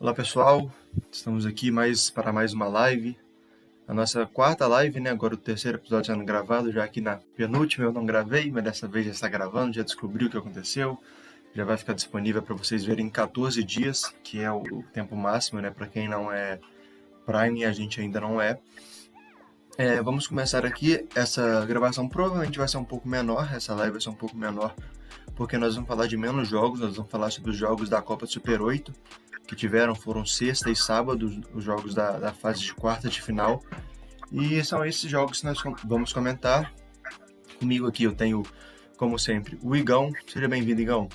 Olá pessoal, estamos aqui para mais uma live, a nossa quarta live, né? Agora o terceiro episódio sendo gravado, já aqui na penúltima eu não gravei, mas dessa vez já está gravando, já descobri o que aconteceu, já vai ficar disponível para vocês verem em 14 dias, que é o tempo máximo, né? Para quem não é Prime, a gente ainda não é. Vamos começar aqui, essa gravação provavelmente vai ser um pouco menor, essa live vai ser um pouco menor, porque nós vamos falar de menos jogos, nós vamos falar sobre os jogos da Copa Super 8, que foram sexta e sábado, os jogos da fase de quarta de final. E são esses jogos que nós vamos comentar. Comigo aqui eu tenho, como sempre, o Igão. Seja bem-vindo, Igão.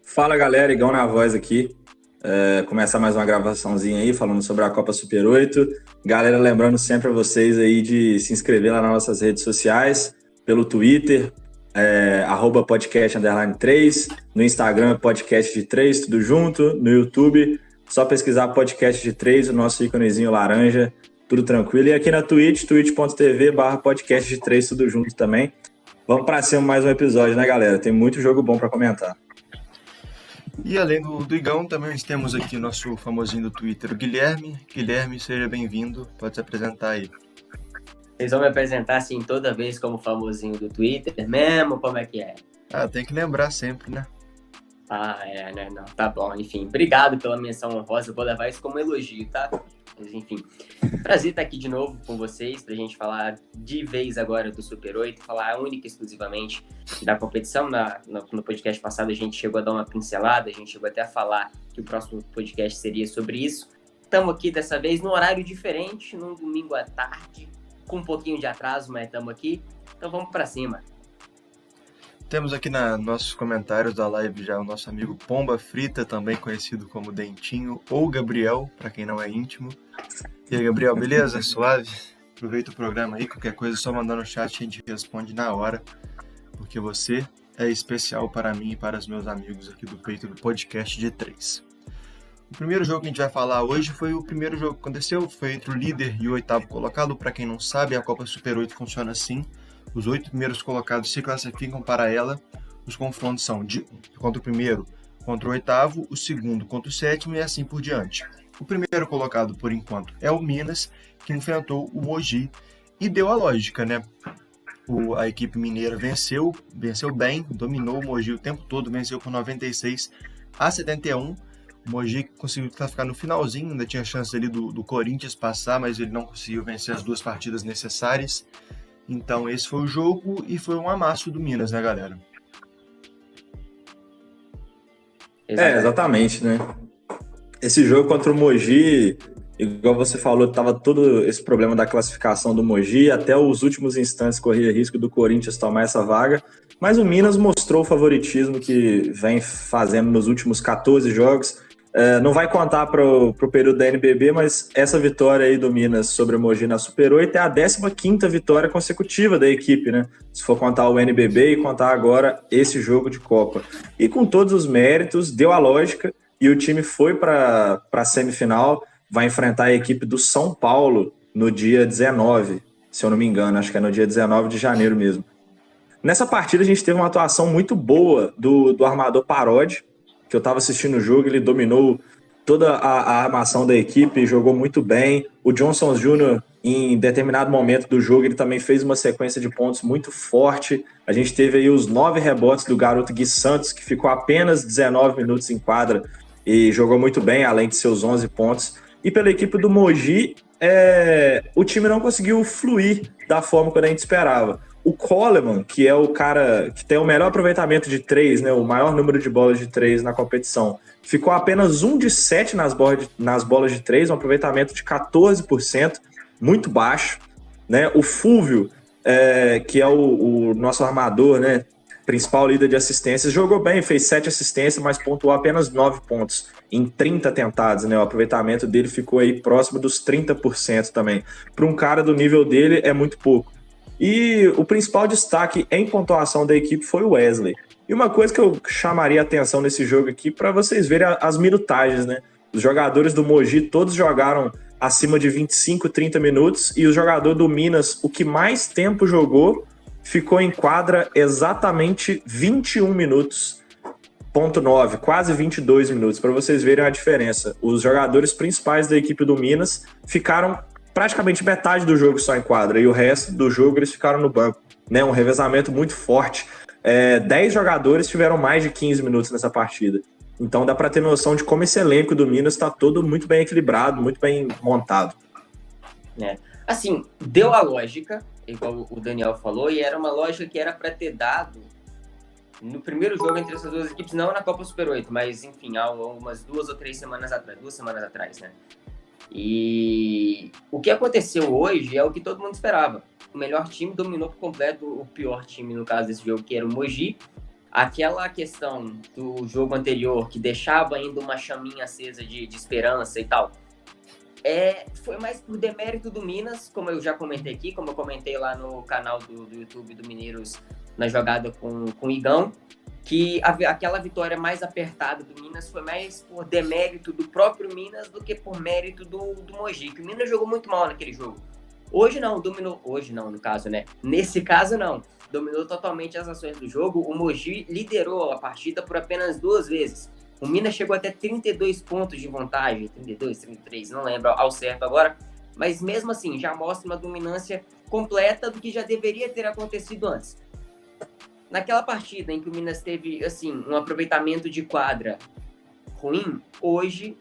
Fala, galera. Igão na voz aqui. Começar mais uma gravaçãozinha aí, falando sobre a Copa Super 8. Galera, lembrando sempre a vocês aí de se inscrever lá nas nossas redes sociais, pelo Twitter, @podcast_3, no Instagram, podcast de 3, tudo junto, no YouTube, só pesquisar podcast de 3, o nosso íconezinho laranja, tudo tranquilo. E aqui na Twitch, twitch.tv/podcast de 3, tudo junto também. Vamos para cima mais um episódio, né, galera? Tem muito jogo bom para comentar. E além do Igão, também temos aqui nosso famosinho do Twitter, o Guilherme. Guilherme, seja bem-vindo, pode se apresentar aí. Vocês vão me apresentar assim toda vez como famosinho do Twitter mesmo? Como é que é? Tem que lembrar sempre, né? Né? Não, tá bom. Enfim, obrigado pela menção honrosa. Vou levar isso como elogio, tá? Mas, enfim, prazer estar aqui de novo com vocês pra gente falar de vez agora do Super 8, falar única e exclusivamente da competição. No podcast passado a gente chegou a dar uma pincelada, a gente chegou até a falar que o próximo podcast seria sobre isso. Estamos aqui dessa vez num horário diferente, num domingo à tarde, com um pouquinho de atraso, mas estamos aqui, então vamos para cima. Temos aqui nos nossos comentários da live já o nosso amigo Pomba Frita, também conhecido como Dentinho, ou Gabriel, para quem não é íntimo. E aí, Gabriel, beleza? Suave? Aproveita o programa aí, qualquer coisa, só mandar no chat, a gente responde na hora, porque você é especial para mim e para os meus amigos aqui do peito do podcast de 3. O primeiro jogo que a gente vai falar hoje foi o primeiro jogo que aconteceu, foi entre o líder e o oitavo colocado. Para quem não sabe, a Copa Super 8 funciona assim. Os 8 primeiros colocados se classificam para ela. Os confrontos são contra o primeiro, contra o oitavo, o segundo contra o sétimo e assim por diante. O primeiro colocado, por enquanto, é o Minas, que enfrentou o Mogi e deu a lógica, né? A equipe mineira venceu bem, dominou o Mogi o tempo todo, venceu por 96-71. O Mogi conseguiu classificar no finalzinho, ainda tinha chance ali do Corinthians passar, mas ele não conseguiu vencer as duas partidas necessárias. Então esse foi o jogo e foi um amasso do Minas, né, galera? Exatamente, né? Esse jogo contra o Mogi, igual você falou, tava todo esse problema da classificação do Mogi, até os últimos instantes corria risco do Corinthians tomar essa vaga, mas o Minas mostrou o favoritismo que vem fazendo nos últimos 14 jogos. Não vai contar para o período da NBB, mas essa vitória aí do Minas sobre o Mogi na Super 8 é a 15ª vitória consecutiva da equipe, né? Se for contar o NBB e contar agora esse jogo de Copa. E com todos os méritos, deu a lógica e o time foi para a semifinal, vai enfrentar a equipe do São Paulo no dia 19, se eu não me engano, acho que é no dia 19 de janeiro mesmo. Nessa partida a gente teve uma atuação muito boa do armador Parodi, que eu estava assistindo o jogo, ele dominou toda a armação da equipe, jogou muito bem. O Johnson Jr., em determinado momento do jogo, ele também fez uma sequência de pontos muito forte. A gente teve aí os 9 rebotes do garoto Gui Santos, que ficou apenas 19 minutos em quadra e jogou muito bem, além de seus 11 pontos. E pela equipe do Mogi, o time não conseguiu fluir da forma que a gente esperava. O Coleman, que é o cara que tem o melhor aproveitamento de 3, né, o maior número de bolas de 3 na competição, ficou apenas 1 de 7 nas bolas de 3, um aproveitamento de 14%, muito baixo. Né? O Fúvio, que é o nosso armador, né, principal líder de assistências, jogou bem, fez 7 assistências, mas pontuou apenas 9 pontos em 30 tentados. Né? O aproveitamento dele ficou aí próximo dos 30% também. Para um cara do nível dele, é muito pouco. E o principal destaque em pontuação da equipe foi o Wesley. E uma coisa que eu chamaria a atenção nesse jogo aqui, para vocês verem as minutagens, né? Os jogadores do Mogi todos jogaram acima de 25, 30 minutos, e o jogador do Minas, o que mais tempo jogou, ficou em quadra exatamente 21 minutos. 19,9, quase 22 minutos, para vocês verem a diferença. Os jogadores principais da equipe do Minas ficaram praticamente metade do jogo só em quadra, e o resto do jogo eles ficaram no banco, né? Um revezamento muito forte. 10 jogadores tiveram mais de 15 minutos nessa partida. Então dá para ter noção de como esse elenco do Minas está todo muito bem equilibrado, muito bem montado. Assim, deu a lógica, igual o Daniel falou, e era uma lógica que era para ter dado no primeiro jogo entre essas duas equipes, não na Copa Super 8, mas enfim, há umas 2 ou 3 semanas atrás, 2 semanas atrás, né? E o que aconteceu hoje é o que todo mundo esperava. O melhor time dominou por completo o pior time, no caso desse jogo, que era o Mogi. Aquela questão do jogo anterior, que deixava ainda uma chaminha acesa de esperança e tal, foi mais por demérito do Minas, como eu já comentei aqui, como eu comentei lá no canal do YouTube do Mineiros, na jogada com o Igão, que aquela vitória mais apertada do Minas foi mais por demérito do próprio Minas do que por mérito do Mogi, que o Minas jogou muito mal naquele jogo. Hoje não, no caso, né? Nesse caso, não. Dominou totalmente as ações do jogo. O Mogi liderou a partida por apenas 2 vezes. O Minas chegou até 32 pontos de vantagem, 32, 33, não lembro ao certo agora, mas mesmo assim já mostra uma dominância completa do que já deveria ter acontecido antes. Naquela partida em que o Minas teve assim, um aproveitamento de quadra ruim, hoje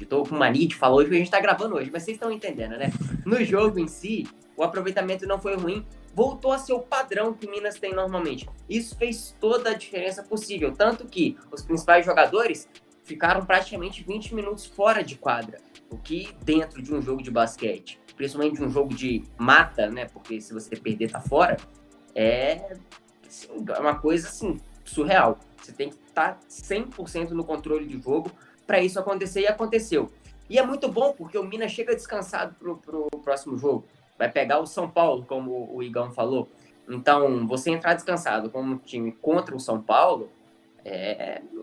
tô com mania de falar hoje, porque a gente tá gravando hoje, mas vocês estão entendendo, né? No jogo em si, o aproveitamento não foi ruim, voltou a ser o padrão que o Minas tem normalmente. Isso fez toda a diferença possível, tanto que os principais jogadores ficaram praticamente 20 minutos fora de quadra, o que dentro de um jogo de basquete, principalmente de um jogo de mata, né? Porque se você perder tá fora, é uma coisa assim surreal. Você tem que estar 100% no controle de jogo para isso acontecer, e aconteceu. E é muito bom porque o Minas chega descansado pro próximo jogo. Vai pegar o São Paulo, como o Igão falou. Então, você entrar descansado como time contra o São Paulo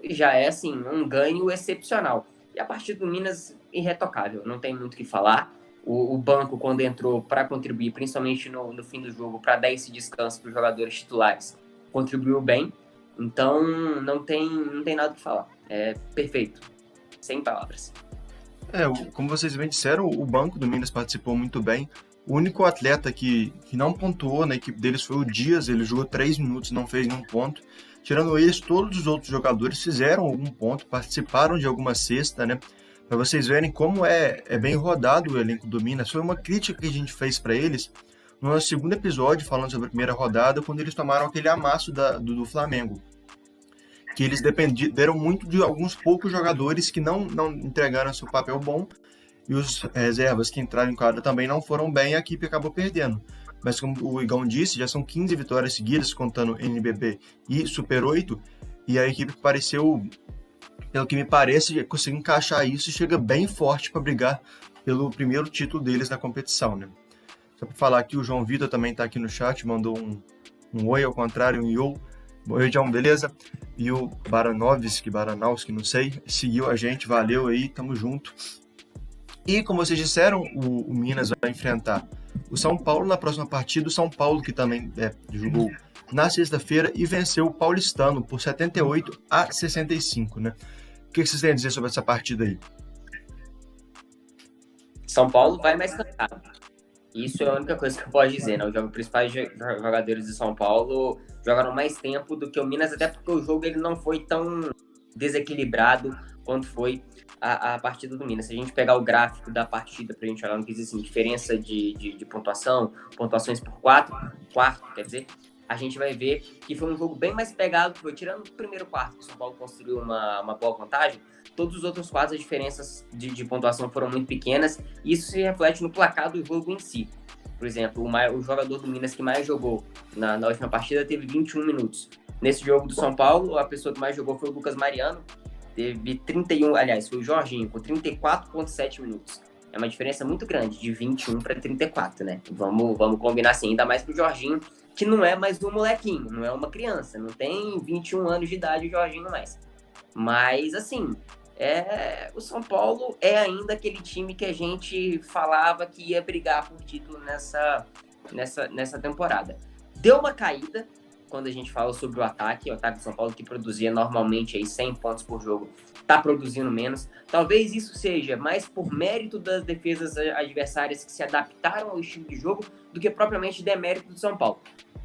já é assim, um ganho excepcional. E a partida do Minas, irretocável, não tem muito o que falar. O banco, quando entrou para contribuir, principalmente no fim do jogo, para dar esse descanso para os jogadores titulares, contribuiu bem. Então, não tem nada o que falar. É perfeito. Sem palavras. Como vocês bem disseram, o banco do Minas participou muito bem. O único atleta que não pontuou na equipe deles foi o Dias, ele jogou 3 minutos, não fez nenhum ponto. Tirando eles, todos os outros jogadores fizeram algum ponto, participaram de alguma cesta, né? Para vocês verem como é bem rodado o elenco do Minas. Foi uma crítica que a gente fez para eles no nosso segundo episódio, falando sobre a primeira rodada, quando eles tomaram aquele amasso do Flamengo. Que eles dependeram muito de alguns poucos jogadores que não entregaram seu papel bom, e os reservas que entraram em quadra também não foram bem, e a equipe acabou perdendo. Mas como o Igão disse, já são 15 vitórias seguidas, contando NBB e Super 8, e a equipe pareceu, pelo que me parece, conseguir encaixar isso e chega bem forte para brigar pelo primeiro título deles na competição, né? Só para falar aqui, o João Vitor também está aqui no chat, mandou um oi, ao contrário, um iô. Oi, João, beleza? E o Baranowski, não sei, seguiu a gente, valeu aí, tamo junto. E como vocês disseram, o Minas vai enfrentar o São Paulo na próxima partida. O São Paulo, que também jogou na sexta-feira e venceu o Paulistano por 78-65, né? O que vocês têm a dizer sobre essa partida aí? São Paulo vai mais cansado. Isso é a única coisa que eu posso dizer, né? Os principais jogadores de São Paulo jogaram mais tempo do que o Minas, até porque o jogo ele não foi tão desequilibrado quanto foi a partida do Minas. Se a gente pegar o gráfico da partida pra gente olhar no que diz assim, diferença de pontuação, pontuações por quarto, quer dizer, a gente vai ver que foi um jogo bem mais pegado, foi tirando o primeiro quarto, que o São Paulo construiu uma boa vantagem, todos os outros quartos as diferenças de pontuação foram muito pequenas, e isso se reflete no placar do jogo em si. Por exemplo, o jogador do Minas que mais jogou na última partida teve 21 minutos. Nesse jogo do São Paulo, a pessoa que mais jogou foi o Lucas Mariano, teve 31, aliás, foi o Jorginho, com 34,7 minutos. É uma diferença muito grande, de 21 para 34, né? Vamos combinar assim, ainda mais pro Jorginho, que não é mais um molequinho, não é uma criança, não tem 21 anos de idade o Jorginho mais. Mas, assim, o São Paulo é ainda aquele time que a gente falava que ia brigar por título nessa temporada. Deu uma caída, quando a gente fala sobre o ataque do São Paulo, que produzia normalmente aí 100 pontos por jogo, está produzindo menos. Talvez isso seja mais por mérito das defesas adversárias que se adaptaram ao estilo de jogo do que propriamente demérito do São Paulo.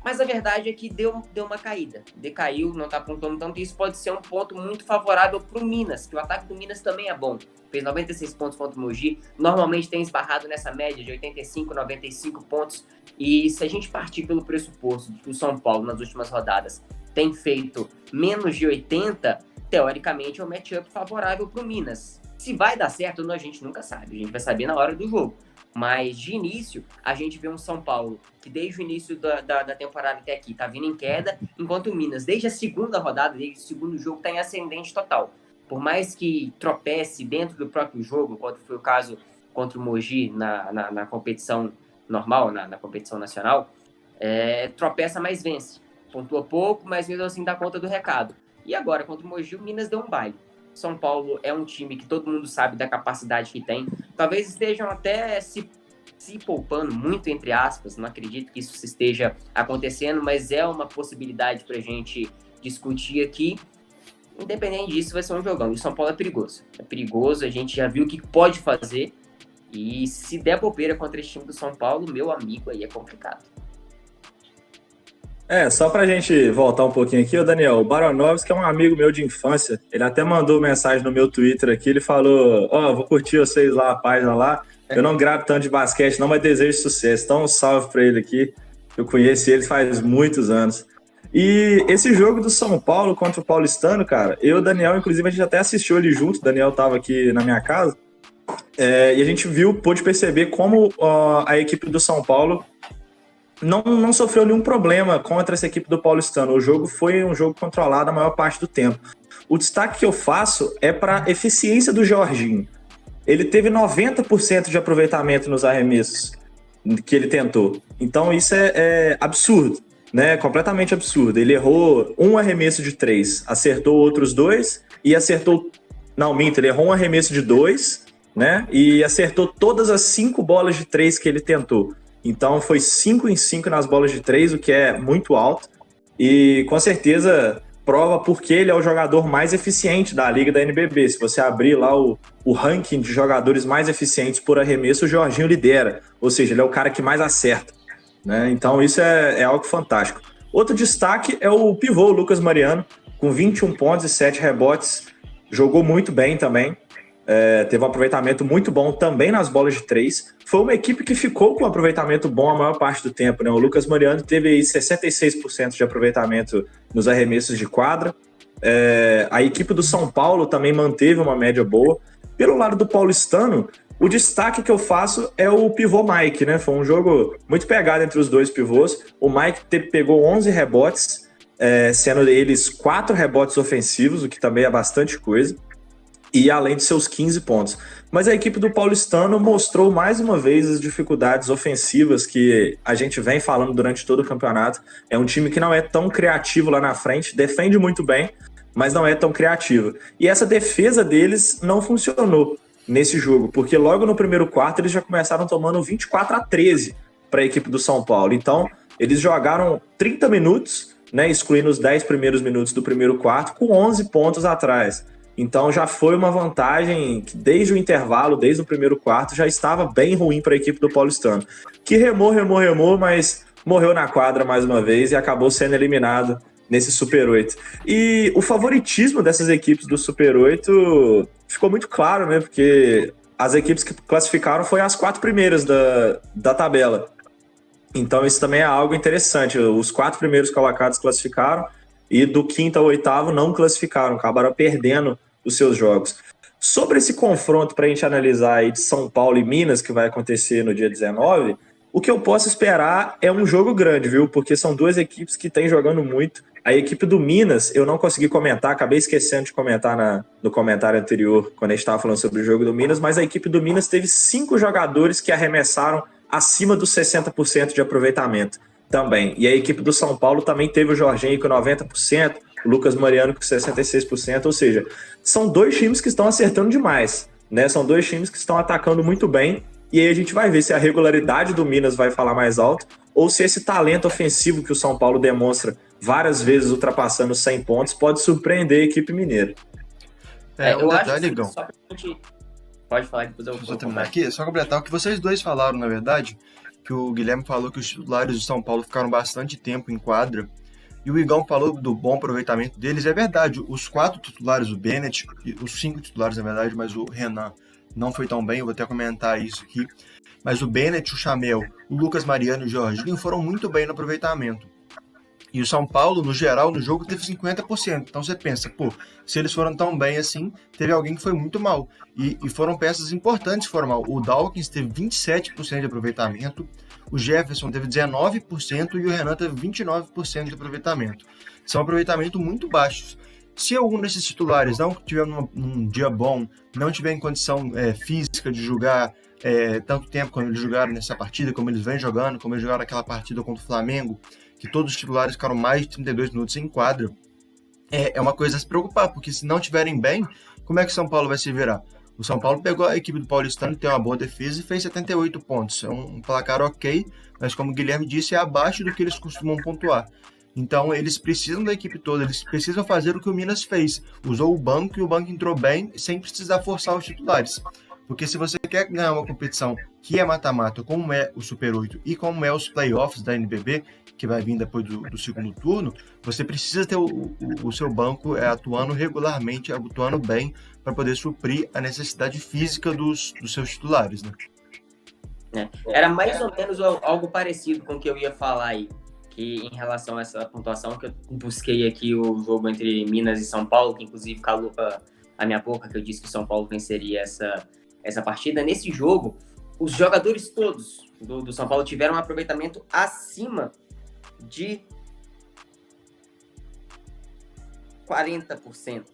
Mas a verdade é que deu uma caída, decaiu, não está apontando tanto, e isso pode ser um ponto muito favorável para o Minas, que o ataque do Minas também é bom. Fez 96 pontos contra o Mogi, normalmente tem esbarrado nessa média de 85, 95 pontos, e se a gente partir pelo pressuposto de que o São Paulo, nas últimas rodadas, tem feito menos de 80, teoricamente é um matchup favorável para o Minas. Se vai dar certo, a gente nunca sabe, a gente vai saber na hora do jogo. Mas, de início, a gente vê um São Paulo que, desde o início da temporada até aqui, tá vindo em queda, enquanto o Minas, desde a segunda rodada, desde o segundo jogo, tá em ascendente total. Por mais que tropece dentro do próprio jogo, quando foi o caso contra o Mogi na competição normal, na competição nacional, tropeça, mas vence. Pontua pouco, mas mesmo assim dá conta do recado. E agora, contra o Mogi, o Minas deu um baile. São Paulo é um time que todo mundo sabe da capacidade que tem. Talvez estejam até se poupando muito, entre aspas. Não acredito que isso esteja acontecendo, mas é uma possibilidade para a gente discutir aqui. Independente disso, vai ser um jogão. E o São Paulo é perigoso. É perigoso, a gente já viu o que pode fazer. E se der bobeira contra esse time do São Paulo, meu amigo, aí é complicado. Só pra gente voltar um pouquinho aqui, Daniel, o Baranovski é um amigo meu de infância, ele até mandou mensagem no meu Twitter aqui, ele falou, vou curtir vocês lá, a página lá, eu não gravo tanto de basquete não, mas desejo sucesso, então um salve pra ele aqui, eu conheço ele faz muitos anos. E esse jogo do São Paulo contra o Paulistano, cara, eu e o Daniel, inclusive, a gente até assistiu ali junto, o Daniel tava aqui na minha casa, e a gente pôde perceber como a equipe do São Paulo não sofreu nenhum problema contra essa equipe do Paulistano. O jogo foi um jogo controlado a maior parte do tempo. O destaque que eu faço é para a eficiência do Jorginho. Ele teve 90% de aproveitamento nos arremessos que ele tentou. Então isso é absurdo, né? Completamente absurdo. Ele errou um arremesso de 3, acertou outros 2 e acertou... Não, minto, ele errou um arremesso de 2, né? E acertou todas as 5 bolas de 3 que ele tentou. Então foi 5 em 5 nas bolas de 3, o que é muito alto. E com certeza prova porque ele é o jogador mais eficiente da Liga da NBB. Se você abrir lá o ranking de jogadores mais eficientes por arremesso, o Jorginho lidera. Ou seja, ele é o cara que mais acerta, né? Então isso é algo fantástico. Outro destaque é o pivô, o Lucas Mariano, com 21 pontos e 7 rebotes. Jogou muito bem também. Teve um aproveitamento muito bom também nas bolas de 3. Foi uma equipe que ficou com um aproveitamento bom a maior parte do tempo, né? O Lucas Mariano teve aí 66% de aproveitamento nos arremessos de quadra. A equipe do São Paulo também manteve uma média boa. Pelo lado do paulistano, o destaque que eu faço é o pivô Mike, né? Foi um jogo muito pegado entre os dois pivôs. O Mike pegou 11 rebotes, sendo eles 4 rebotes ofensivos, o que também é bastante coisa. E além de seus 15 pontos. Mas a equipe do paulistano mostrou mais uma vez as dificuldades ofensivas que a gente vem falando durante todo o campeonato. É um time que não é tão criativo lá na frente, defende muito bem, mas não é tão criativo. E essa defesa deles não funcionou nesse jogo, porque logo no primeiro quarto eles já começaram tomando 24-13 para a equipe do São Paulo. Então, eles jogaram 30 minutos, né, excluindo os 10 primeiros minutos do primeiro quarto, com 11 pontos atrás. Então já foi uma vantagem que desde o intervalo, desde o primeiro quarto, já estava bem ruim para a equipe do paulistano, que remou, mas morreu na quadra mais uma vez e acabou sendo eliminado nesse Super 8. E o favoritismo dessas equipes do Super 8 ficou muito claro, né? Porque as equipes que classificaram foram as 4 primeiras da tabela. Então isso também é algo interessante. Os 4 primeiros colocados classificaram e do 5º ao 8º não classificaram, acabaram perdendo os seus jogos. Sobre esse confronto para a gente analisar aí de São Paulo e Minas, que vai acontecer no dia 19, o que eu posso esperar é um jogo grande, viu? Porque são 2 equipes que têm jogando muito. A equipe do Minas, eu não consegui comentar, acabei esquecendo de comentar no comentário anterior, quando a gente estava falando sobre o jogo do Minas, mas a equipe do Minas teve 5 jogadores que arremessaram acima dos 60% de aproveitamento também. E a equipe do São Paulo também teve o Jorginho com 90%, o Lucas Mariano com 66%, ou seja, são 2 times que estão acertando demais, né? São 2 times que estão atacando muito bem, e aí a gente vai ver se a regularidade do Minas vai falar mais alto, ou se esse talento ofensivo que o São Paulo demonstra várias vezes ultrapassando 100 pontos, pode surpreender a equipe mineira. Eu acho detalhe, que Igão. só pra gente... Pode falar, depois eu Deixa eu vou só terminar aqui, só completar o que vocês dois falaram, na verdade, que o Guilherme falou que os titulares do São Paulo ficaram bastante tempo em quadra, e o Igão falou do bom aproveitamento deles. É verdade, os 4 titulares, o Bennett, os 5 titulares, na verdade, mas o Renan não foi tão bem, eu vou até comentar isso aqui, mas o Bennett, o Chamel, o Lucas Mariano e o Jorginho foram muito bem no aproveitamento. E o São Paulo, no geral, no jogo teve 50%. Então você pensa, pô, se eles foram tão bem assim, teve alguém que foi muito mal. E foram peças importantes que foram mal. O Dawkins teve 27% de aproveitamento, o Jefferson teve 19% e o Renan teve 29% de aproveitamento. São aproveitamentos muito baixos. Se algum desses titulares não tiver num dia bom, não tiver em condição física de jogar tanto tempo como eles jogaram nessa partida, como eles vêm jogando, como eles jogaram aquela partida contra o Flamengo, que todos os titulares ficaram mais de 32 minutos em quadra, é uma coisa a se preocupar, porque se não estiverem bem, como é que o São Paulo vai se virar? O São Paulo pegou a equipe do Paulistano, que tem uma boa defesa, e fez 78 pontos. É um placar ok, mas como o Guilherme disse, é abaixo do que eles costumam pontuar. Então eles precisam da equipe toda, eles precisam fazer o que o Minas fez. Usou o banco e o banco entrou bem, sem precisar forçar os titulares. Porque se você quer ganhar uma competição que é mata-mata, como é o Super 8 e como é os playoffs da NBB, que vai vir depois do segundo turno, você precisa ter o seu banco atuando regularmente, atuando bem, para poder suprir a necessidade física dos seus titulares, né? Era mais ou menos algo parecido com o que eu ia falar aí, que em relação a essa pontuação, que eu busquei aqui o jogo entre Minas e São Paulo, que inclusive calou a minha boca, que eu disse que o São Paulo venceria essa partida. Nesse jogo, os jogadores todos do São Paulo tiveram um aproveitamento acima de 40%.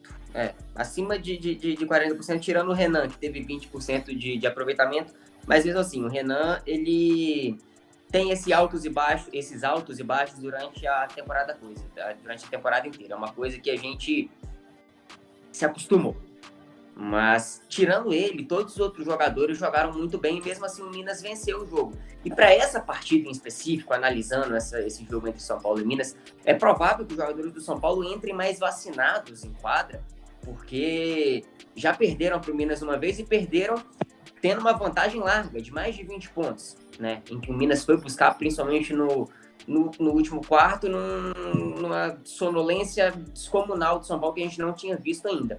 Acima de 40%, tirando o Renan, que teve 20% de aproveitamento. Mas mesmo assim, o Renan, ele tem esses altos e baixos durante a temporada inteira. É uma coisa que a gente se acostumou. Mas, tirando ele, todos os outros jogadores jogaram muito bem e mesmo assim o Minas venceu o jogo. E para essa partida em específico, analisando esse jogo entre São Paulo e Minas, é provável que os jogadores do São Paulo entrem mais vacinados em quadra, porque já perderam para o Minas uma vez e perderam tendo uma vantagem larga de mais de 20 pontos, né? Em que o Minas foi buscar, principalmente no último quarto, numa sonolência descomunal do São Paulo que a gente não tinha visto ainda.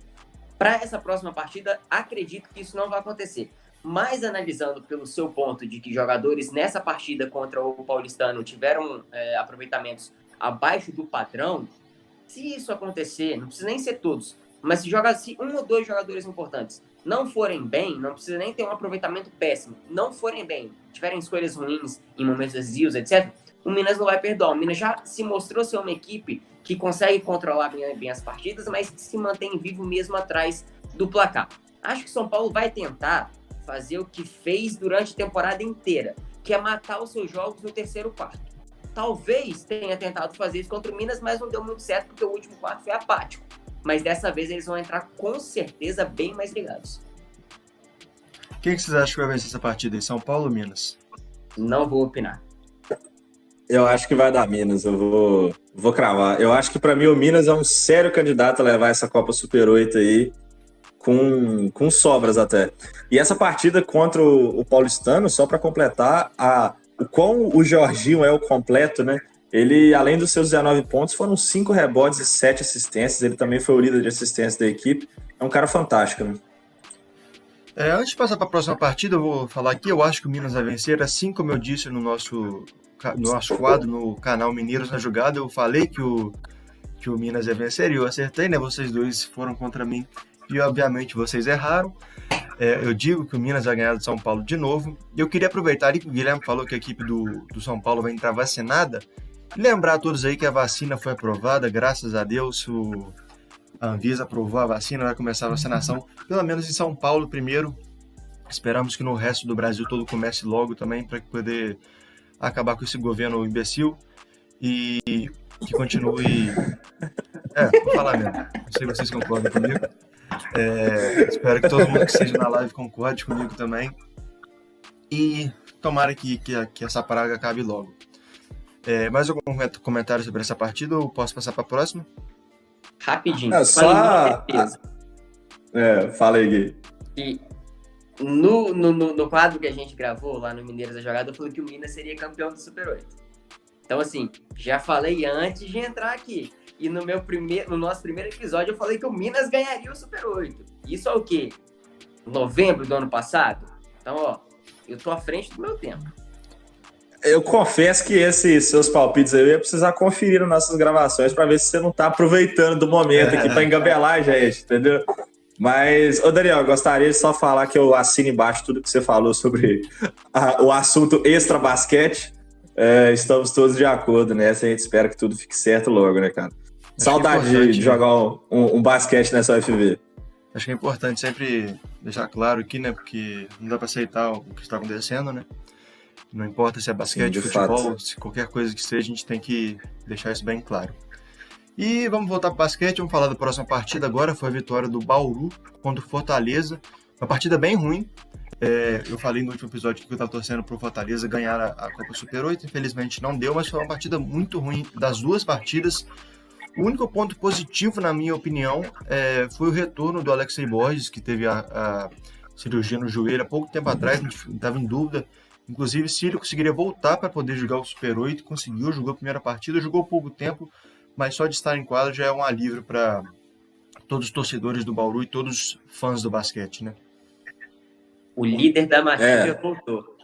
Para essa próxima partida, acredito que isso não vai acontecer. Mas analisando pelo seu ponto de que jogadores nessa partida contra o Paulistano tiveram aproveitamentos abaixo do padrão, se isso acontecer, não precisa nem ser todos, mas se um ou dois jogadores importantes não forem bem, não precisa nem ter um aproveitamento péssimo, não forem bem, tiverem escolhas ruins em momentos decisivos, etc., o Minas não vai perdoar. O Minas já se mostrou ser uma equipe que consegue controlar bem as partidas, mas se mantém vivo mesmo atrás do placar. Acho que o São Paulo vai tentar fazer o que fez durante a temporada inteira, que é matar os seus jogos no terceiro quarto. Talvez tenha tentado fazer isso contra o Minas, mas não deu muito certo, porque o último quarto foi apático. Mas dessa vez eles vão entrar com certeza bem mais ligados. Quem que vocês acham que vai vencer essa partida aí? São Paulo ou Minas? Não vou opinar. Eu acho que vai dar Minas, eu vou cravar. Eu acho que para mim o Minas é um sério candidato a levar essa Copa Super 8 aí, com sobras até. E essa partida contra o Paulistano, só para completar, o quão o Jorginho é o completo, né? Ele, além dos seus 19 pontos, foram 5 rebotes e 7 assistências. Ele também foi o líder de assistência da equipe. É um cara fantástico, né? Antes de passar para a próxima partida, eu vou falar aqui, eu acho que o Minas vai vencer, assim como eu disse no nosso quadro, no canal Mineiros na Jogada, eu falei que o Minas ia vencer e eu acertei, né? Vocês dois foram contra mim e obviamente vocês erraram. Eu digo que o Minas vai ganhar do São Paulo de novo. E eu queria aproveitar ali que o Guilherme falou que a equipe do São Paulo vai entrar vacinada e lembrar a todos aí que a vacina foi aprovada, graças a Deus, a Anvisa aprovou a vacina, vai começar a vacinação, pelo menos em São Paulo primeiro. Esperamos que no resto do Brasil todo comece logo também, para poder acabar com esse governo imbecil e que continue... vou falar mesmo, não sei se vocês concordam comigo. Espero que todo mundo que esteja na live concorde comigo também. E tomara que essa praga acabe logo. Mais algum comentário sobre essa partida ou posso passar para a próxima? Rapidinho. Só... fala aí, Gui. E no quadro que a gente gravou lá no Mineiros da Jogada, eu falei que o Minas seria campeão do Super 8. Então, assim, já falei antes de entrar aqui. E no nosso primeiro episódio eu falei que o Minas ganharia o Super 8. Isso é o quê? Novembro do ano passado? Então, ó, eu tô à frente do meu tempo. Eu confesso que esses seus palpites aí eu ia precisar conferir nas nossas gravações para ver se você não tá aproveitando do momento aqui para engabelar a gente, entendeu? Mas, ô Daniel, eu gostaria de só falar que eu assino embaixo tudo que você falou sobre o assunto extra-basquete. Estamos todos de acordo nessa, a gente espera que tudo fique certo logo, né, cara? Saudade de jogar um basquete nessa UFV. Acho que é importante sempre deixar claro aqui, né, porque não dá para aceitar o que está acontecendo, né? Não importa se é basquete, futebol, se qualquer coisa que seja, a gente tem que deixar isso bem claro. E vamos voltar para o basquete, vamos falar da próxima partida agora. Foi a vitória do Bauru contra o Fortaleza. Uma partida bem ruim. Eu falei no último episódio que eu estava torcendo para o Fortaleza ganhar a Copa Super 8. Infelizmente não deu, mas foi uma partida muito ruim das duas partidas. O único ponto positivo, na minha opinião, foi o retorno do Alexei Borges, que teve a cirurgia no joelho há pouco tempo atrás, a gente estava em dúvida. Inclusive, se ele conseguiria voltar para poder jogar o Super 8, conseguiu, jogou a primeira partida, jogou pouco tempo, mas só de estar em quadra já é um alívio para todos os torcedores do Bauru e todos os fãs do basquete, né? O líder da Matilha voltou.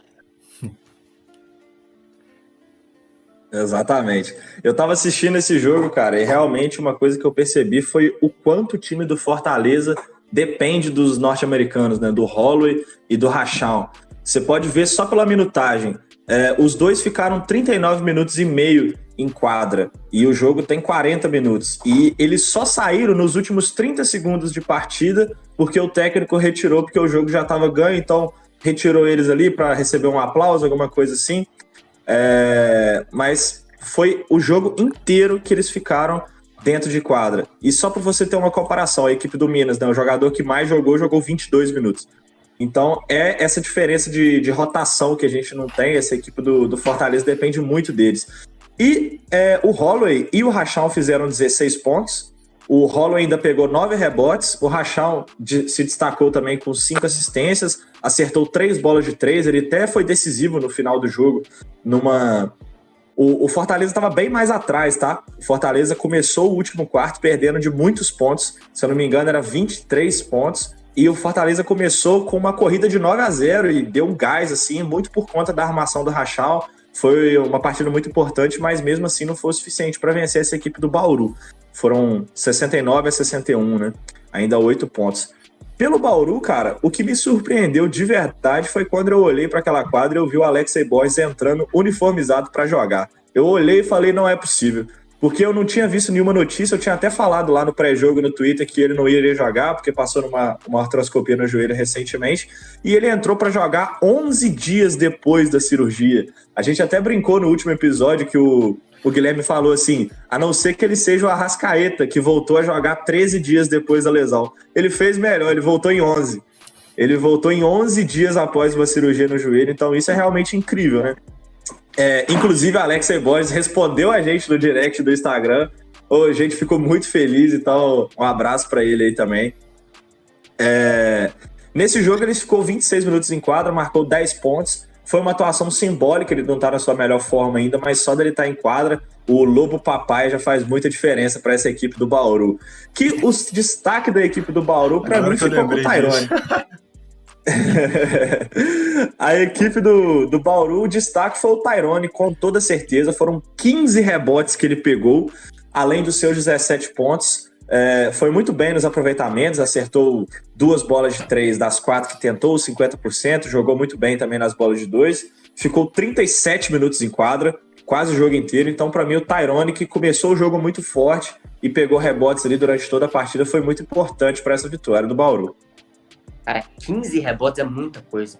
Exatamente. Eu tava assistindo esse jogo, cara, e realmente uma coisa que eu percebi foi o quanto o time do Fortaleza depende dos norte-americanos, né? Do Holloway e do Rachão. Você pode ver só pela minutagem. Os dois ficaram 39 minutos e meio em quadra. E o jogo tem 40 minutos. E eles só saíram nos últimos 30 segundos de partida porque o técnico retirou, porque o jogo já estava ganho. Então, retirou eles ali para receber um aplauso, alguma coisa assim. Mas foi o jogo inteiro que eles ficaram dentro de quadra. E só para você ter uma comparação, a equipe do Minas, né, o jogador que mais jogou 22 minutos. Então, essa diferença de rotação que a gente não tem. Essa equipe do Fortaleza depende muito deles. E o Holloway e o Rachão fizeram 16 pontos. O Holloway ainda pegou 9 rebotes. O Rachão se destacou também com 5 assistências. Acertou 3 bolas de 3. Ele até foi decisivo no final do jogo. O Fortaleza estava bem mais atrás, tá? O Fortaleza começou o último quarto perdendo de muitos pontos. Se eu não me engano, era 23 pontos. E o Fortaleza começou com uma corrida de 9-0 e deu um gás, assim, muito por conta da armação do Rachão. Foi uma partida muito importante, mas mesmo assim não foi o suficiente para vencer essa equipe do Bauru. Foram 69-61, né? Ainda 8 pontos. Pelo Bauru, cara, o que me surpreendeu de verdade foi quando eu olhei para aquela quadra e eu vi o Alexei Borges entrando uniformizado para jogar. Eu olhei e falei, não é possível. Porque eu não tinha visto nenhuma notícia, eu tinha até falado lá no pré-jogo no Twitter que ele não iria jogar, porque passou uma artroscopia no joelho recentemente, e ele entrou para jogar 11 dias depois da cirurgia. A gente até brincou no último episódio que o Guilherme falou assim, a não ser que ele seja o Arrascaeta, que voltou a jogar 13 dias depois da lesão. Ele fez melhor, ele voltou em 11. Ele voltou em 11 dias após uma cirurgia no joelho, então isso é realmente incrível, né? Inclusive, a Alexei Borges respondeu a gente no direct do Instagram. A gente ficou muito feliz, então um abraço para ele aí também. Nesse jogo, ele ficou 26 minutos em quadra, marcou 10 pontos. Foi uma atuação simbólica, ele não está na sua melhor forma ainda, mas só dele estar em quadra, o Lobo Papai já faz muita diferença para essa equipe do Bauru. Que o destaque da equipe do Bauru, para mim, ficou com o Tairone. A equipe do Bauru, o destaque foi o Tairone, com toda certeza. Foram 15 rebotes que ele pegou, além dos seus 17 pontos. Foi muito bem nos aproveitamentos, acertou 2 bolas de 3 das 4 que tentou, 50%, jogou muito bem também nas bolas de 2. Ficou 37 minutos em quadra, quase o jogo inteiro. Então, para mim, o Tairone, que começou o jogo muito forte e pegou rebotes ali durante toda a partida, foi muito importante para essa vitória do Bauru. Cara, 15 rebotes é muita coisa.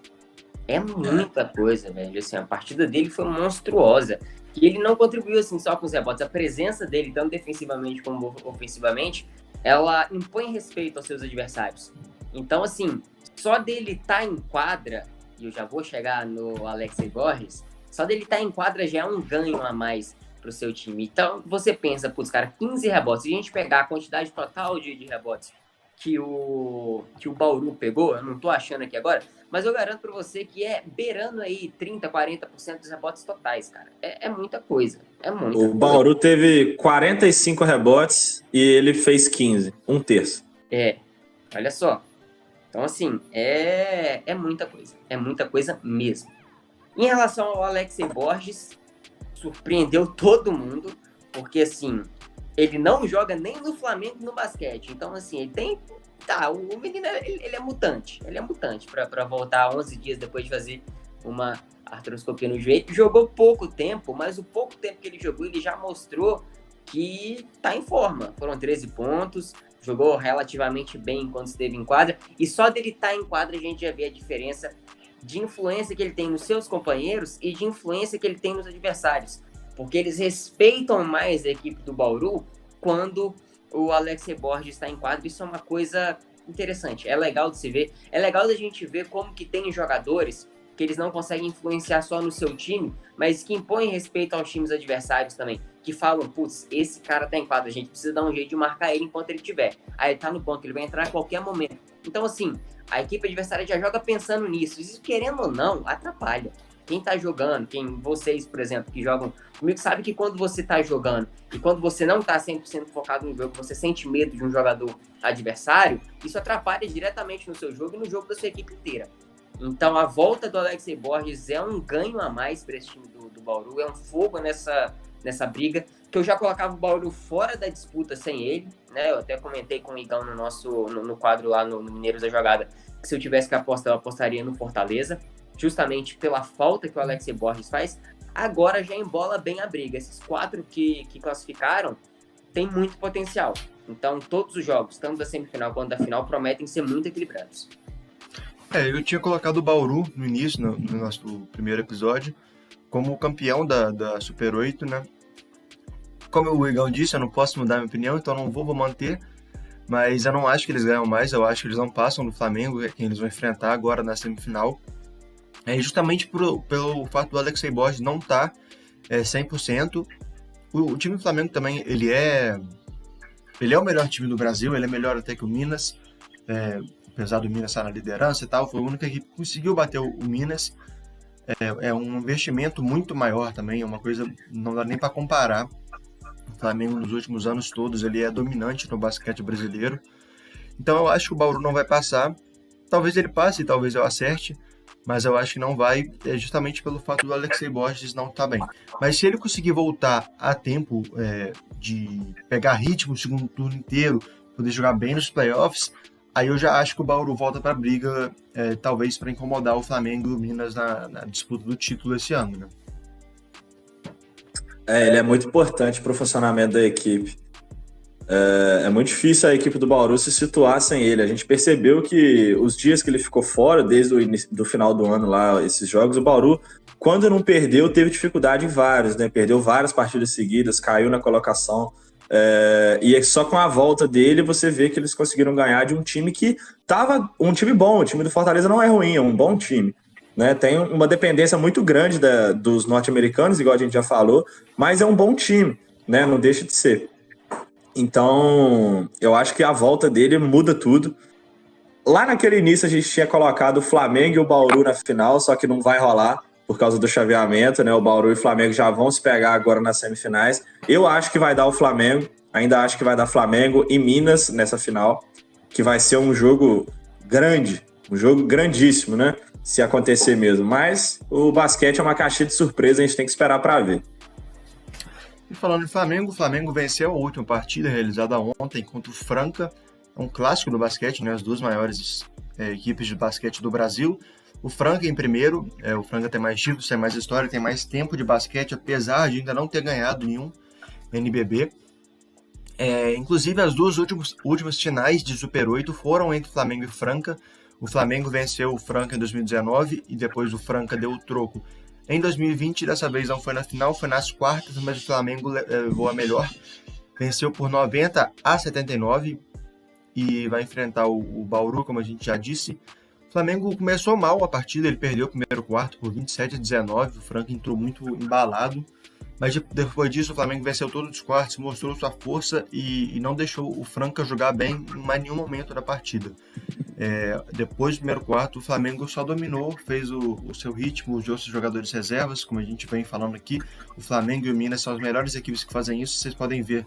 É muita coisa, velho. Assim, a partida dele foi monstruosa. E ele não contribuiu assim, só com os rebotes. A presença dele, tanto defensivamente como ofensivamente, ela impõe respeito aos seus adversários. Então, assim, só dele estar em quadra, e eu já vou chegar no Alexei Borges, Só dele estar em quadra já é um ganho a mais pro seu time. Então, você pensa, putz, cara, 15 rebotes. Se a gente pegar a quantidade total de rebotes que o Bauru pegou, eu não tô achando aqui agora, mas eu garanto pra você que é beirando aí 30, 40% dos rebotes totais, cara. É muita coisa. É muita coisa. O Bauru teve 45 rebotes e ele fez 15, um terço. Olha só. Então, assim, é muita coisa. É muita coisa mesmo. Em relação ao Alexei Borges, surpreendeu todo mundo, porque, assim, ele não joga nem no Flamengo no basquete. Então, assim, ele tem... Tá, o menino, ele é mutante. Ele é mutante pra voltar 11 dias depois de fazer uma artroscopia no joelho. Jogou pouco tempo, mas o pouco tempo que ele jogou, ele já mostrou que tá em forma. Foram 13 pontos, jogou relativamente bem enquanto esteve em quadra. E só dele estar em quadra, a gente já vê a diferença de influência que ele tem nos seus companheiros e de influência que ele tem nos adversários. Porque eles respeitam mais a equipe do Bauru quando o Alexei Borges está em quadro. Isso é uma coisa interessante, é legal de se ver. É legal da gente ver como que tem jogadores que eles não conseguem influenciar só no seu time, mas que impõem respeito aos times adversários também. Que falam, putz, esse cara tá em quadro, a gente precisa dar um jeito de marcar ele enquanto ele tiver. Aí ele tá no banco, ele vai entrar a qualquer momento. Então, assim, a equipe adversária já joga pensando nisso. Isso, querendo ou não, atrapalha. Quem tá jogando, vocês, por exemplo, que jogam comigo, sabe que quando você tá jogando e quando você não tá 100% focado no jogo, você sente medo de um jogador adversário, isso atrapalha diretamente no seu jogo e no jogo da sua equipe inteira. Então, a volta do Alexei Borges é um ganho a mais para esse time do Bauru, é um fogo nessa briga, que eu já colocava o Bauru fora da disputa sem ele, né? Eu até comentei com o Igão no quadro lá no Mineiros da Jogada, que se eu tivesse que apostar, eu apostaria no Fortaleza, justamente pela falta que o Alexei Borges faz. Agora já embola bem a briga. Esses 4 que classificaram têm muito potencial. Então, todos os jogos, tanto da semifinal quanto da final, prometem ser muito equilibrados. Eu tinha colocado o Bauru no início, no nosso primeiro episódio, como campeão da Super 8, né? Como o Igão disse, eu não posso mudar minha opinião, então não vou manter. Mas eu não acho que eles ganham mais, eu acho que eles não passam do Flamengo, quem eles vão enfrentar agora na semifinal. Justamente pelo fato do Alexei Borges não estar 100%. O time do Flamengo também, ele é o melhor time do Brasil, ele é melhor até que o Minas, apesar do Minas estar na liderança e tal, foi a única que conseguiu bater o Minas. É um investimento muito maior também, é uma coisa, não dá nem para comparar. O Flamengo nos últimos anos todos, ele é dominante no basquete brasileiro. Então eu acho que o Bauru não vai passar. Talvez ele passe, talvez eu acerte, mas eu acho que não vai, justamente pelo fato do Alexei Borges não estar bem. Mas se ele conseguir voltar a tempo de pegar ritmo no segundo turno inteiro, poder jogar bem nos playoffs, aí eu já acho que o Bauru volta para a briga, talvez para incomodar o Flamengo e o Minas na disputa do título esse ano, né? Ele é muito importante para o funcionamento da equipe. É muito difícil a equipe do Bauru se situar sem ele. A gente percebeu que os dias que ele ficou fora, desde o início, do final do ano lá, esses jogos, o Bauru, quando não perdeu, teve dificuldade em vários, né? Perdeu várias partidas seguidas, caiu na colocação. E só com a volta dele, você vê que eles conseguiram ganhar de um time que estava um time bom. O time do Fortaleza não é ruim, é um bom time. Né, tem uma dependência muito grande dos norte-americanos, igual a gente já falou, mas é um bom time, né, não deixa de ser. Então, eu acho que a volta dele muda tudo. Lá naquele início a gente tinha colocado o Flamengo e o Bauru na final, só que não vai rolar por causa do chaveamento, né? O Bauru e o Flamengo já vão se pegar agora nas semifinais. Eu acho que vai dar o Flamengo, ainda acho que vai dar Flamengo e Minas nessa final, que vai ser um jogo grande, um jogo grandíssimo, né? Se acontecer mesmo, mas o basquete é uma caixinha de surpresa, a gente tem que esperar para ver. E falando em Flamengo, o Flamengo venceu a última partida realizada ontem contra o Franca, um clássico do basquete, né? As duas maiores equipes de basquete do Brasil. O Franca em primeiro, o Franca tem mais títulos, tem mais história, tem mais tempo de basquete, apesar de ainda não ter ganhado nenhum NBB. Inclusive as duas últimas finais de Super 8 foram entre Flamengo e Franca. O Flamengo venceu o Franca em 2019 e depois o Franca deu o troco em 2020. Dessa vez não foi na final, foi nas quartas, mas o Flamengo levou a melhor. Venceu por 90-79 e vai enfrentar o Bauru, como a gente já disse. O Flamengo começou mal a partida, ele perdeu o primeiro quarto por 27-19, o Franca entrou muito embalado, mas depois disso o Flamengo venceu todos os quartos, mostrou sua força e não deixou o Franca jogar bem em mais nenhum momento da partida. Depois do primeiro quarto, o Flamengo só dominou, fez o seu ritmo, usou seus jogadores reservas, como a gente vem falando aqui. O Flamengo e o Minas são as melhores equipes que fazem isso, vocês podem ver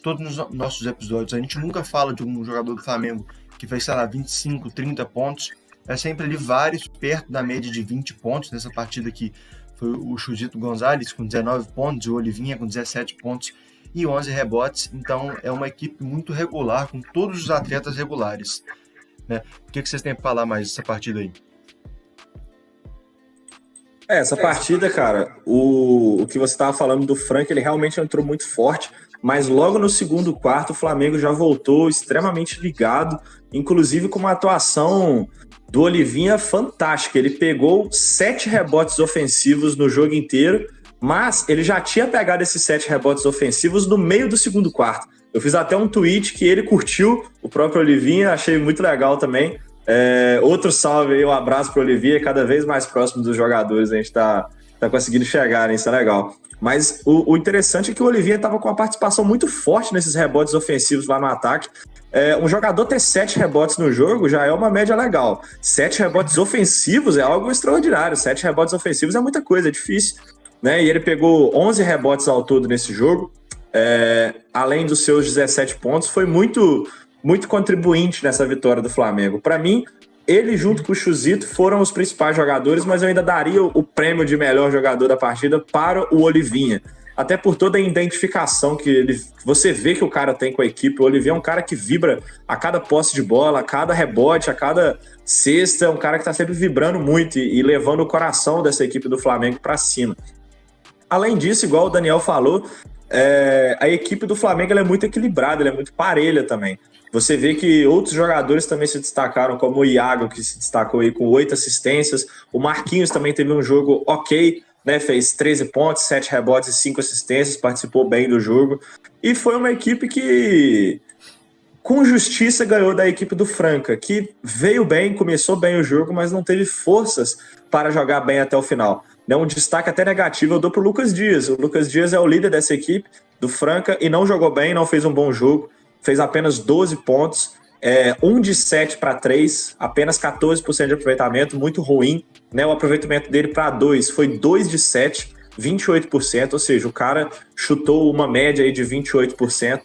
todos os nossos episódios. A gente nunca fala de um jogador do Flamengo que fez, sei lá, 25, 30 pontos. É sempre ali vários perto da média de 20 pontos. Nessa partida aqui foi o Chuzito Gonzalez com 19 pontos, o Olivinha com 17 pontos e 11 rebotes. Então é uma equipe muito regular, com todos os atletas regulares, né? O que vocês têm para falar mais dessa partida aí? Essa partida, cara, o que você estava falando do Franca, ele realmente entrou muito forte, mas logo no segundo quarto o Flamengo já voltou extremamente ligado, inclusive com uma atuação do Olivinha fantástica. Ele pegou 7 rebotes ofensivos no jogo inteiro, mas ele já tinha pegado esses 7 rebotes ofensivos no meio do segundo quarto. Eu fiz até um tweet que ele curtiu, o próprio Olivinha, achei muito legal também. Outro salve aí, um abraço para o Olivinha, cada vez mais próximo dos jogadores, a gente tá conseguindo chegar, né? Isso é legal. Mas o interessante é que o Olivinha estava com uma participação muito forte nesses rebotes ofensivos lá no ataque. Um jogador ter 7 rebotes no jogo já é uma média legal. 7 rebotes ofensivos é algo extraordinário. 7 rebotes ofensivos é muita coisa, é difícil, né? E ele pegou 11 rebotes ao todo nesse jogo. Além dos seus 17 pontos, foi muito, muito contribuinte nessa vitória do Flamengo. Para mim, ele junto com o Chuzito foram os principais jogadores, mas eu ainda daria o prêmio de melhor jogador da partida para o Olivinha. Até por toda a identificação que você vê que o cara tem com a equipe. O Olivinha é um cara que vibra a cada posse de bola, a cada rebote, a cada cesta. É um cara que está sempre vibrando muito e levando o coração dessa equipe do Flamengo para cima. Além disso, igual o Daniel falou, a equipe do Flamengo ela é muito equilibrada, ela é muito parelha também. Você vê que outros jogadores também se destacaram, como o Iago, que se destacou aí com 8 assistências. O Marquinhos também teve um jogo ok, né? Fez 13 pontos, 7 rebotes e 5 assistências, participou bem do jogo. E foi uma equipe que, com justiça, ganhou da equipe do Franca, que veio bem, começou bem o jogo, mas não teve forças para jogar bem até o final. Um destaque até negativo eu dou para o Lucas Dias. O Lucas Dias é o líder dessa equipe do Franca e não jogou bem, não fez um bom jogo. Fez apenas 12 pontos, 1 de 7 para 3, apenas 14% de aproveitamento, muito ruim, né? O aproveitamento dele para 2 foi 2 de 7, 28%, ou seja, o cara chutou uma média aí de 28%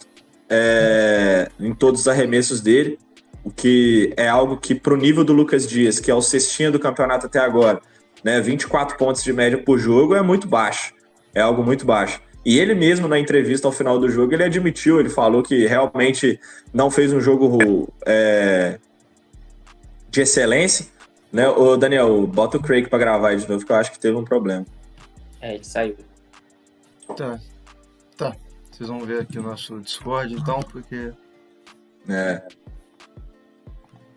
em todos os arremessos dele, o que é algo que, para o nível do Lucas Dias, que é o cestinha do campeonato até agora, né, 24 pontos de média por jogo é muito baixo, é algo muito baixo. E ele mesmo, na entrevista ao final do jogo, ele admitiu, ele falou que realmente não fez um jogo de excelência, né? Ô, Daniel, bota o Craig para gravar aí de novo, que eu acho que teve um problema. Ele saiu. Tá. Vocês vão ver aqui o nosso Discord, então, porque...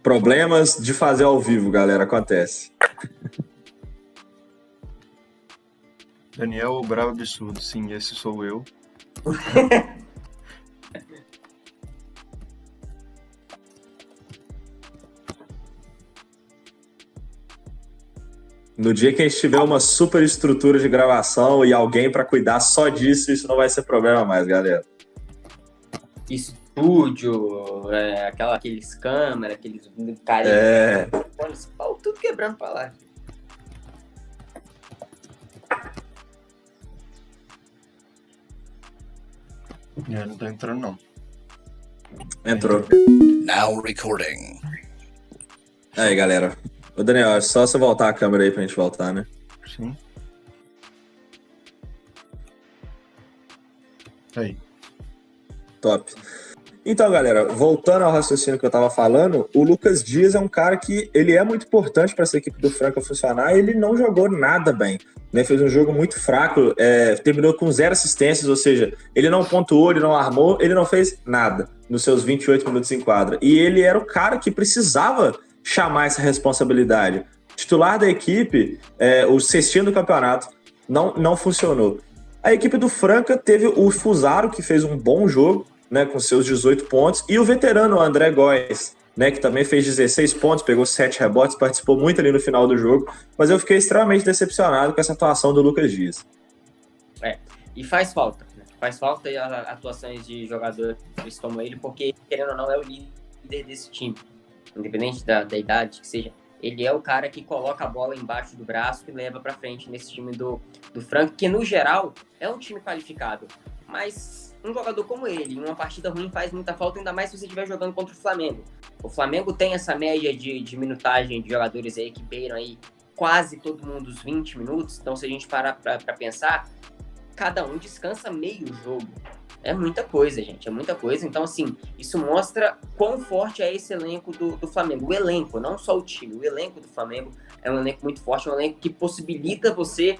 Problemas de fazer ao vivo, galera, acontece. Daniel, o bravo absurdo. Sim, esse sou eu. No dia que a gente tiver uma super estrutura de gravação e alguém para cuidar só disso, isso não vai ser problema mais, galera. Estúdio, aqueles câmeras, aqueles carinhos, tudo quebrando pra lá. Não tá entrando, não. Entrou. Now recording. Aí, galera. Ô, Daniel, é só você voltar a câmera aí pra gente voltar, né? Sim. Aí. Top. Então, galera, voltando ao raciocínio que eu tava falando, o Lucas Dias é um cara que ele é muito importante para essa equipe do Franca funcionar e ele não jogou nada bem, né? Fez um jogo muito fraco, terminou com 0 assistências, ou seja, ele não pontuou, ele não armou, ele não fez nada nos seus 28 minutos em quadra. E ele era o cara que precisava chamar essa responsabilidade. Titular da equipe, o cestinho do campeonato, não funcionou. A equipe do Franca teve o Fusaro, que fez um bom jogo, né, com seus 18 pontos, e o veterano André Góes, né, que também fez 16 pontos, pegou 7 rebotes, participou muito ali no final do jogo, mas eu fiquei extremamente decepcionado com essa atuação do Lucas Dias. E faz falta, né? Faz falta as atuações de jogadores como ele, porque, querendo ou não, é o líder desse time. Independente da idade que seja, ele é o cara que coloca a bola embaixo do braço e leva para frente nesse time do Franca, que no geral é um time qualificado. Mas um jogador como ele, em uma partida ruim, faz muita falta, ainda mais se você estiver jogando contra o Flamengo. O Flamengo tem essa média de minutagem de jogadores aí que beiram aí quase todo mundo os 20 minutos. Então, se a gente parar para pensar, cada um descansa meio jogo. É muita coisa, gente, é muita coisa. Então, assim, isso mostra quão forte é esse elenco do Flamengo. O elenco, não só o time, o elenco do Flamengo é um elenco muito forte, é um elenco que possibilita você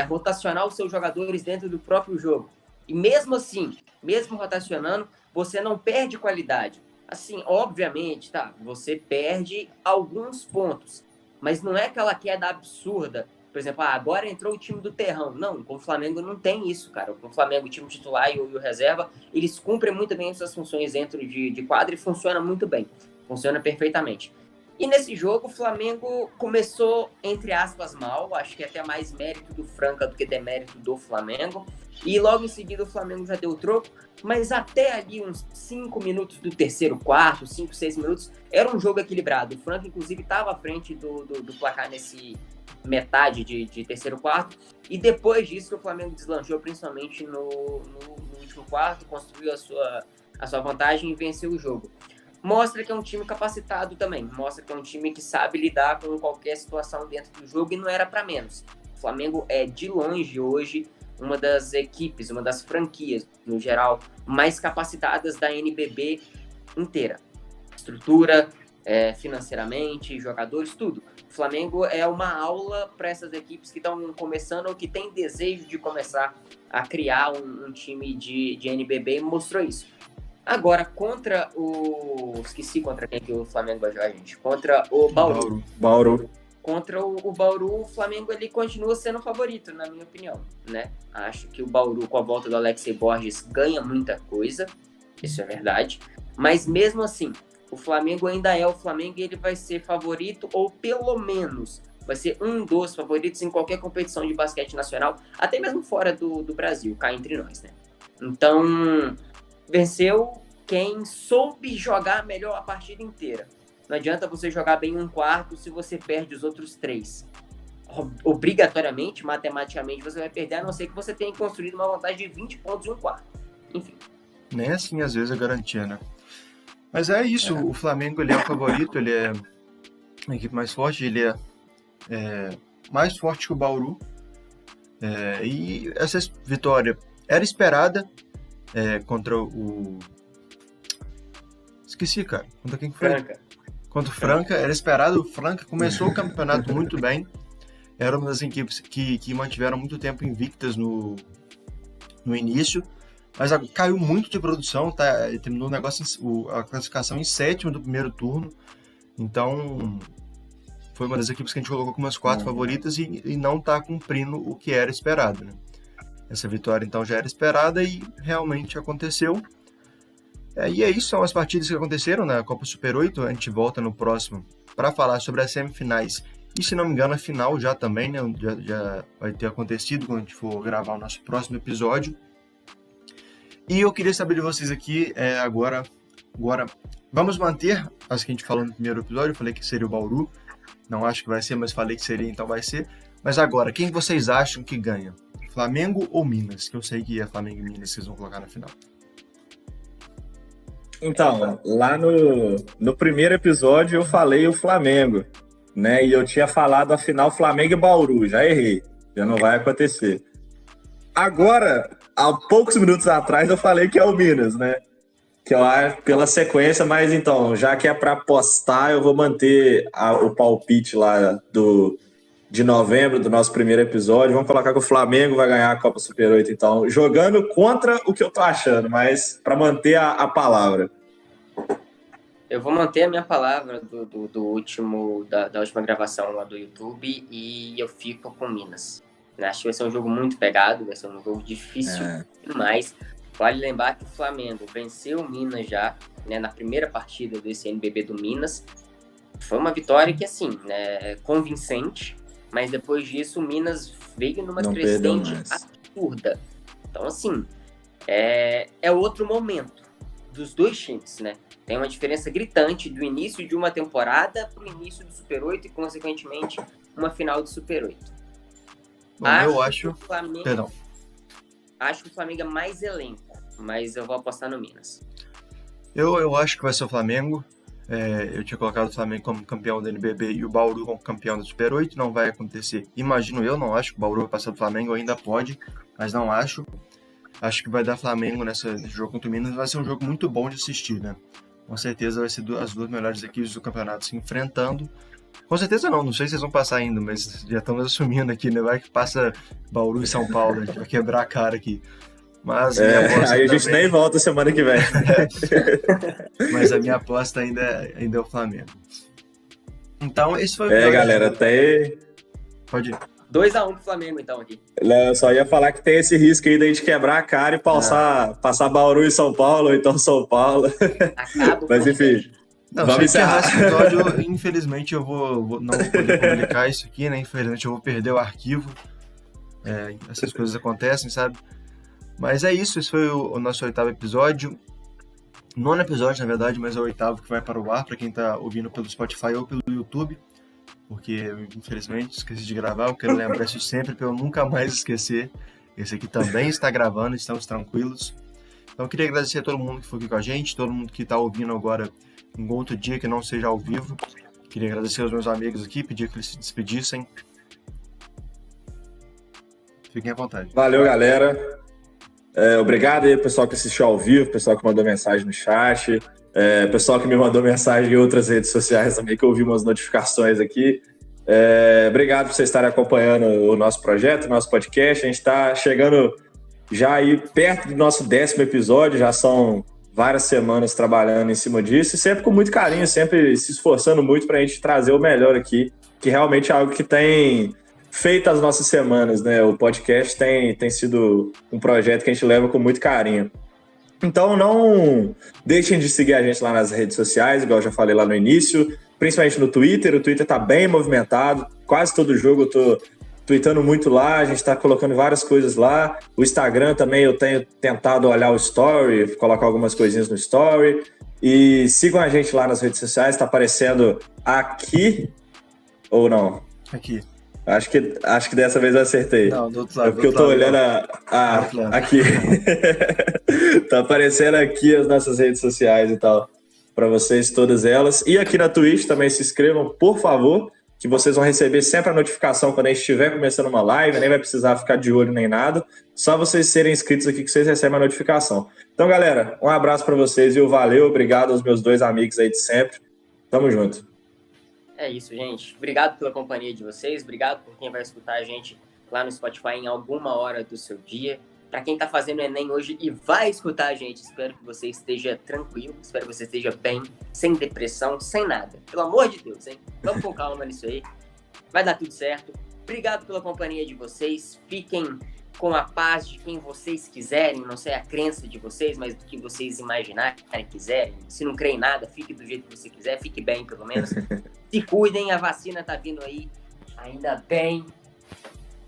rotacionar os seus jogadores dentro do próprio jogo. E mesmo assim, mesmo rotacionando, você não perde qualidade. Assim, obviamente, tá, você perde alguns pontos, mas não é aquela queda absurda. Por exemplo, agora entrou o time do Terrão. Não, com o Flamengo não tem isso, cara. Com o Flamengo, o time titular e o reserva, eles cumprem muito bem suas funções dentro de quadra e funciona muito bem. Funciona perfeitamente. E nesse jogo, o Flamengo começou, entre aspas, mal. Acho que é até mais mérito do Franca do que demérito do Flamengo. E logo em seguida o Flamengo já deu o troco. Mas até ali uns 5 minutos do terceiro quarto, 5, 6 minutos, era um jogo equilibrado. O Franca, inclusive, estava à frente do placar nesse metade de terceiro quarto, e depois disso que o Flamengo deslanchou, principalmente no último quarto, construiu a sua vantagem e venceu o jogo. Mostra que é um time capacitado também, mostra que é um time que sabe lidar com qualquer situação dentro do jogo, e não era para menos. O Flamengo é, de longe, hoje, uma das equipes, uma das franquias, no geral, mais capacitadas da NBB inteira. Estrutura, financeiramente, jogadores, tudo. O Flamengo é uma aula para essas equipes que estão começando ou que têm desejo de começar a criar um time de NBB, e mostrou isso. Agora, contra o... Esqueci contra quem que o Flamengo vai jogar, gente. Contra o Bauru. Contra o Bauru, o Flamengo ele continua sendo favorito, na minha opinião, né? Acho que o Bauru, com a volta do Alexei Borges, ganha muita coisa. Isso é verdade. Mas mesmo assim, o Flamengo ainda é o Flamengo e ele vai ser favorito, ou pelo menos vai ser um dos favoritos em qualquer competição de basquete nacional, até mesmo fora do Brasil, cá entre nós, né? Então, venceu quem soube jogar melhor a partida inteira. Não adianta você jogar bem um quarto se você perde os outros 3. Obrigatoriamente, matematicamente, você vai perder, a não ser que você tenha construído uma vantagem de 20 pontos em um quarto. Enfim. Nem assim, às vezes, é garantia, né? Mas é isso, o Flamengo ele é o favorito, ele é a equipe mais forte, ele é mais forte que o Bauru. E essa vitória era esperada contra o... Esqueci, cara. Contra quem que foi? Franca. Contra o Franca, era esperado. O Franca começou o campeonato muito bem. Era uma das equipes que mantiveram muito tempo invictas no início. Mas caiu muito de produção, tá? Terminou o negócio, a classificação em 7º do primeiro turno. Então, foi uma das equipes que a gente colocou como as 4 favoritas e não está cumprindo o que era esperado, né? Essa vitória, então, já era esperada e realmente aconteceu. E é isso, são as partidas que aconteceram na Copa Super 8. A gente volta no próximo para falar sobre as semifinais. E, se não me engano, a final já também, né? Já vai ter acontecido quando a gente for gravar o nosso próximo episódio. E eu queria saber de vocês aqui agora, vamos manter as que a gente falou no primeiro episódio. Eu falei que seria o Bauru, não acho que vai ser, mas falei que seria, então vai ser. Mas agora, quem vocês acham que ganha? Flamengo ou Minas? Que eu sei que é Flamengo e Minas que vocês vão colocar na final. Então, lá no primeiro episódio eu falei o Flamengo, né? E eu tinha falado a final Flamengo e Bauru, já errei, já não vai acontecer. Agora, há poucos minutos atrás eu falei que é o Minas, né? Que eu acho pela sequência, mas então, já que é para apostar, eu vou manter o palpite lá de novembro do nosso primeiro episódio. Vamos colocar que o Flamengo vai ganhar a Copa Super 8, então, jogando contra o que eu tô achando, mas para manter a palavra. Eu vou manter a minha palavra da última gravação lá do YouTube e eu fico com Minas. Acho que vai ser um jogo muito pegado, vai ser um jogo difícil demais. Vale lembrar que o Flamengo venceu o Minas já, né, na primeira partida desse NBB do Minas. Foi uma vitória que, assim, né, convincente, mas depois disso o Minas veio numa crescente absurda. Então, assim, é outro momento dos dois times, né? Tem uma diferença gritante do início de uma temporada para o início do Super 8 e, consequentemente, uma final do Super 8. Bom, eu acho... Perdão. Acho que o Flamengo é mais elenco, mas eu vou apostar no Minas. Eu acho que vai ser o Flamengo. Eu tinha colocado o Flamengo como campeão do NBB e o Bauru como campeão do Super 8. Não vai acontecer. Imagino eu, não acho que o Bauru vai passar do Flamengo. Ainda pode, mas não acho. Acho que vai dar Flamengo nesse jogo contra o Minas. Vai ser um jogo muito bom de assistir, né? Com certeza vai ser as duas melhores equipes do campeonato se enfrentando. Com certeza não sei se vocês vão passar ainda, mas já estamos assumindo aqui, né? Vai que passa Bauru e São Paulo, a gente vai quebrar a cara aqui. Mas aí a gente nem volta semana que vem. Mas a minha aposta ainda é o Flamengo. Então, esse foi o galera, até... Pode ir. 2-1 pro Flamengo, então, aqui. Eu só ia falar que tem esse risco aí da gente quebrar a cara e passar Bauru e São Paulo, ou então São Paulo. Acaba. Mas enfim... Não, vamos encerrar esse episódio. Infelizmente eu vou não poder publicar isso aqui, né? Infelizmente eu vou perder o arquivo. Essas coisas acontecem, sabe? Mas é isso, esse foi o nosso 8º episódio. 9º episódio, na verdade, mas é o 8º que vai para o ar, para quem tá ouvindo pelo Spotify ou pelo YouTube. Porque, infelizmente, esqueci de gravar. Eu quero lembrar isso sempre para eu nunca mais esquecer. Esse aqui também está gravando, estamos tranquilos. Então eu queria agradecer a todo mundo que foi aqui com a gente, todo mundo que está ouvindo agora em outro dia que não seja ao vivo. Queria agradecer aos meus amigos aqui, pedir que eles se despedissem. Fiquem à vontade. Valeu, galera. Obrigado aí, pessoal que assistiu ao vivo, pessoal que mandou mensagem no chat, pessoal que me mandou mensagem em outras redes sociais também, que eu vi umas notificações aqui. Obrigado por vocês estarem acompanhando o nosso projeto, o nosso podcast. A gente está chegando já aí perto do nosso 10º episódio, já são várias semanas trabalhando em cima disso, e sempre com muito carinho, sempre se esforçando muito para a gente trazer o melhor aqui, que realmente é algo que tem feito as nossas semanas, né? O podcast tem sido um projeto que a gente leva com muito carinho. Então não deixem de seguir a gente lá nas redes sociais, igual eu já falei lá no início, principalmente no Twitter. O Twitter está bem movimentado, quase todo jogo eu tô tweetando muito lá, a gente está colocando várias coisas lá. O Instagram também eu tenho tentado olhar o story, colocar algumas coisinhas no story. E sigam a gente lá nas redes sociais, está aparecendo aqui ou não? Aqui. Acho que dessa vez eu acertei. Não, do outro lado. É porque eu tô olhando aqui. Tá aparecendo aqui as nossas redes sociais e tal, para vocês, todas elas. E aqui na Twitch também se inscrevam, por favor, que vocês vão receber sempre a notificação quando a gente estiver começando uma live, nem vai precisar ficar de olho nem nada, só vocês serem inscritos aqui que vocês recebem a notificação. Então, galera, um abraço para vocês, viu? Valeu, obrigado aos meus 2 amigos aí de sempre. Tamo junto. É isso, gente. Obrigado pela companhia de vocês, obrigado por quem vai escutar a gente lá no Spotify em alguma hora do seu dia. Para quem tá fazendo Enem hoje e vai escutar a gente, espero que você esteja tranquilo, espero que você esteja bem, sem depressão, sem nada. Pelo amor de Deus, hein? Vamos com calma nisso aí. Vai dar tudo certo. Obrigado pela companhia de vocês. Fiquem com a paz de quem vocês quiserem, não sei a crença de vocês, mas do que vocês imaginarem, quiserem. Se não crê em nada, fique do jeito que você quiser, fique bem pelo menos. Se cuidem, a vacina tá vindo aí, ainda bem.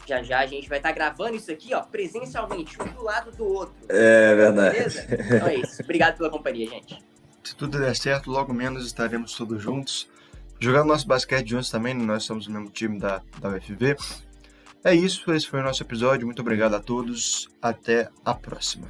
Já a gente vai estar gravando isso aqui, ó, presencialmente, um do lado do outro. É verdade. Beleza? Então é isso. Obrigado pela companhia, gente. Se tudo der certo, logo menos estaremos todos juntos. Jogando nosso basquete juntos também, nós somos o mesmo time da UFV. É isso, esse foi o nosso episódio. Muito obrigado a todos. Até a próxima.